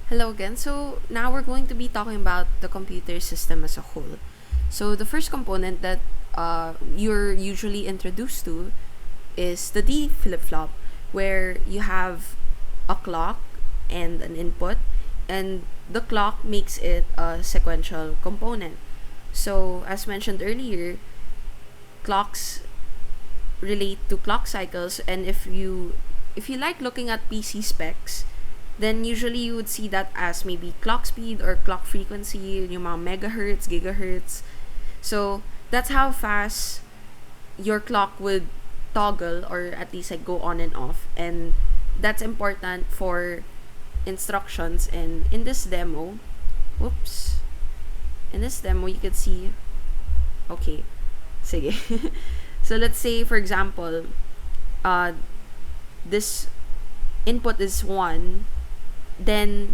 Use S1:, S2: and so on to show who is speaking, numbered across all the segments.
S1: Hello again. So now we're going to be talking about the computer system as a whole. So the first component that you're usually introduced to is the D flip-flop, where you have a clock and an input, and the clock makes it a sequential component. So as mentioned earlier, clocks relate to clock cycles, and if you like looking at PC specs, then usually you would see that as maybe clock speed or clock frequency, yung mga megahertz, gigahertz. So that's how fast your clock would toggle, or at least like go on and off, and that's important for instructions. And in this demo, whoops, in this demo you could see, okay, sige. So let's say for example, this input is 1, then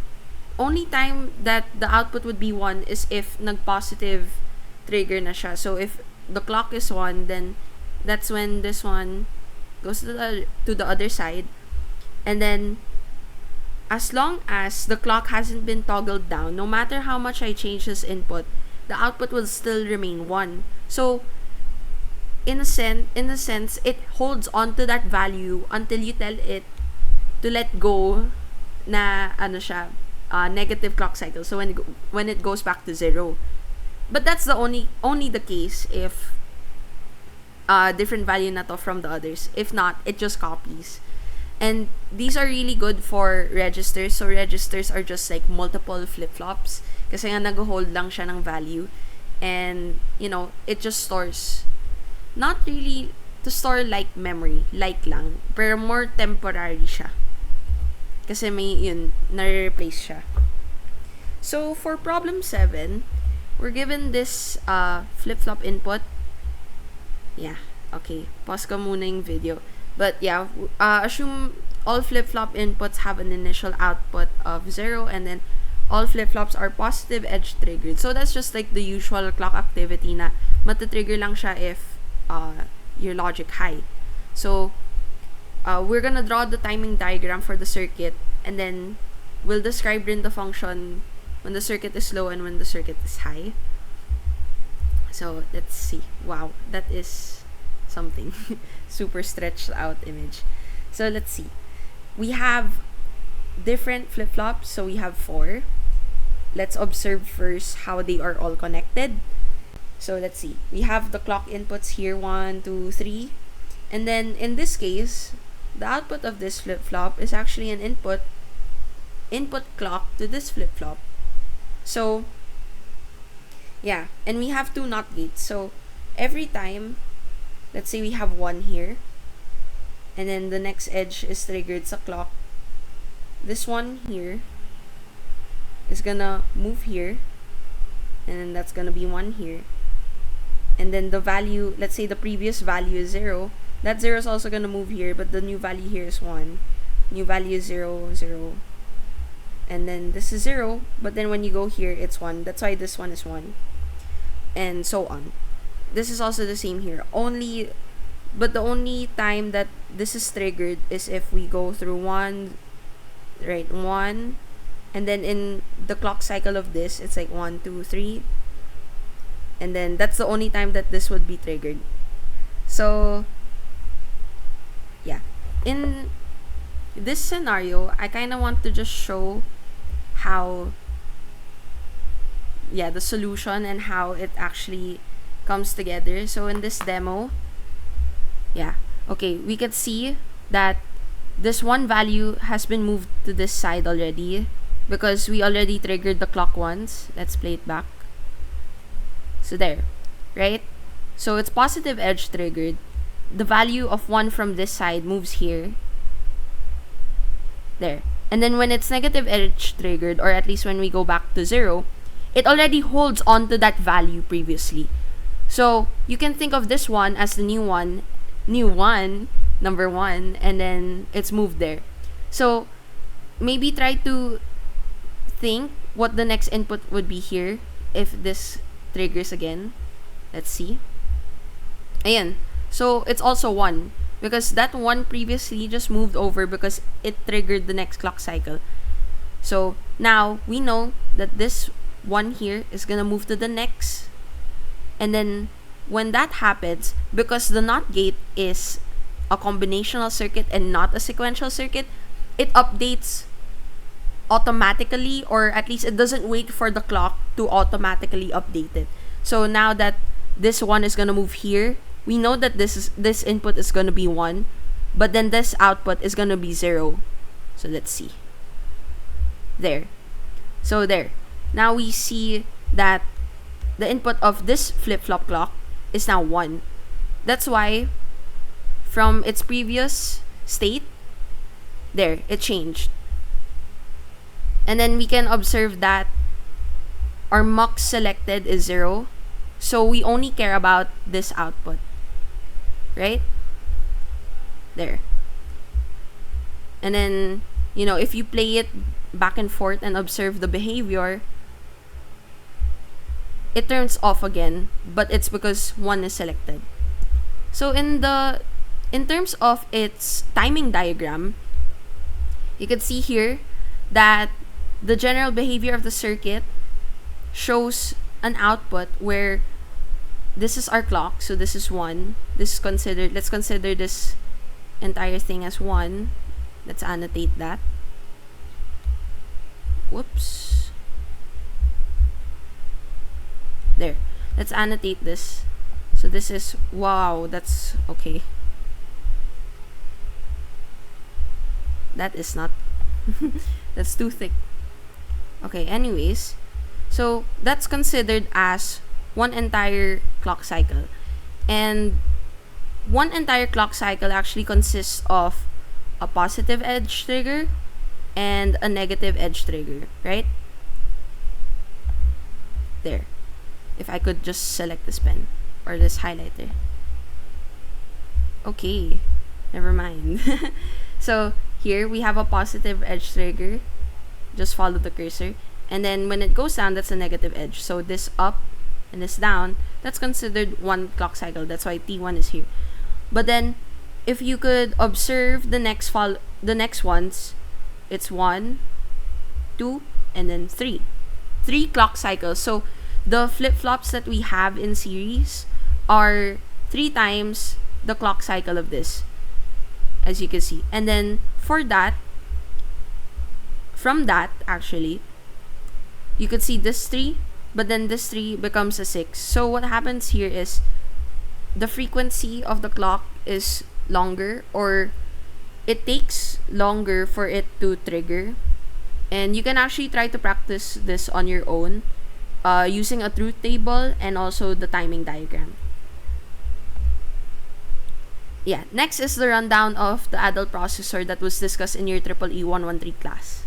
S1: only time that the output would be 1 is if nag-positive trigger na siya. So if the clock is 1, then that's when this one goes to the other side. And then as long as the clock hasn't been toggled down, no matter how much I change this input, the output will still remain 1. So in a sense, it holds on to that value until you tell it to let go na negative clock cycle. So when it goes back to 0. But that's the only the case if different value na to from the others. If not, it just copies. And these are really good for registers. So registers are just like multiple flip-flops kasi nga nag-hold lang siya ng value, and it just stores, not really to store like memory, like lang, pero more temporary siya. Kasi may na-replace siya. So for problem 7, we're given this flip-flop input. Yeah, okay. Pause ko muna yung video. But yeah, assume all flip-flop inputs have an initial output of 0, and then all flip-flops are positive edge triggered. So that's just like the usual clock activity na matatrigger lang siya if your logic high. So we're gonna draw the timing diagram for the circuit, and then we'll describe in the function when the circuit is low and when the circuit is high. So let's see. Wow, that is something. Super stretched out image. So let's see. We have different flip-flops, so we have 4. Let's observe first how they are all connected. So let's see. We have the clock inputs here, 1, 2, 3. And then in this case, the output of this flip-flop is actually an input clock to this flip-flop. So yeah, and we have 2 NOT gates. So every time, let's say we have 1 here, and then the next edge is triggered sa clock, this one here is gonna move here, and then that's gonna be 1 here. And then the value, let's say the previous value is 0, that 0 is also gonna move here, but the new value here is 1. New value is 0, 0. And then this is 0, but then when you go here, it's 1. That's why this one is 1. And so on. This is also the same here. But the only time that this is triggered is if we go through 1, right, 1, and then in the clock cycle of this, it's like 1, 2, 3, and then that's the only time that this would be triggered. So yeah, in this scenario, I kind of want to just show how, the solution and how it actually comes together. So in this demo, we can see that this one value has been moved to this side already because we already triggered the clock once. Let's play it back. So there, right? So it's positive edge triggered. The value of 1 from this side moves here. There. And then when it's negative edge triggered, or at least when we go back to 0, it already holds on to that value previously. So you can think of this one as the new one, number 1, and then it's moved there. So maybe try to think what the next input would be here if this triggers again. Let's see. Ayan. So it's also 1. because that one previously just moved over because it triggered the next clock cycle. So now we know that this one here is gonna move to the next. And then when that happens, because the NOT gate is a combinational circuit and not a sequential circuit, it updates automatically, or at least it doesn't wait for the clock to automatically update it. So now that this one is gonna move here, we know that this input is gonna be 1, but then this output is gonna be 0. So let's see. There. So there. Now we see that the input of this flip-flop clock is now 1. That's why from its previous state, there, it changed. And then we can observe that our mux selected is 0. So we only care about this output. Right? There. And then, if you play it back and forth and observe the behavior, it turns off again, but it's because 1 is selected. So in terms of its timing diagram, you can see here that the general behavior of the circuit shows an output where this is our clock, so this is 1. Let's consider this entire thing as 1. Let's annotate that. Whoops. There. Let's annotate this. So this is, wow, that's okay. That is not, that's too thick. Okay, anyways. So that's considered as one entire clock cycle. And one entire clock cycle actually consists of a positive edge trigger and a negative edge trigger, right? There. If I could just select this pen or this highlighter. Okay, never mind. So here we have a positive edge trigger. Just follow the cursor. And then when it goes down, that's a negative edge. So this up and this down, that's considered one clock cycle. That's why T1 is here. But then if you could observe the next ones, it's 1, 2, and then 3. 3 clock cycles. So the flip-flops that we have in series are 3 times the clock cycle of this, as you can see. And then from that actually, you could see this 3, but then this 3 becomes a 6. So what happens here is the frequency of the clock is longer, or it takes longer for it to trigger. And you can actually try to practice this on your own using a truth table and also the timing diagram. Yeah, next is the rundown of the adult processor that was discussed in your EEE 113 class.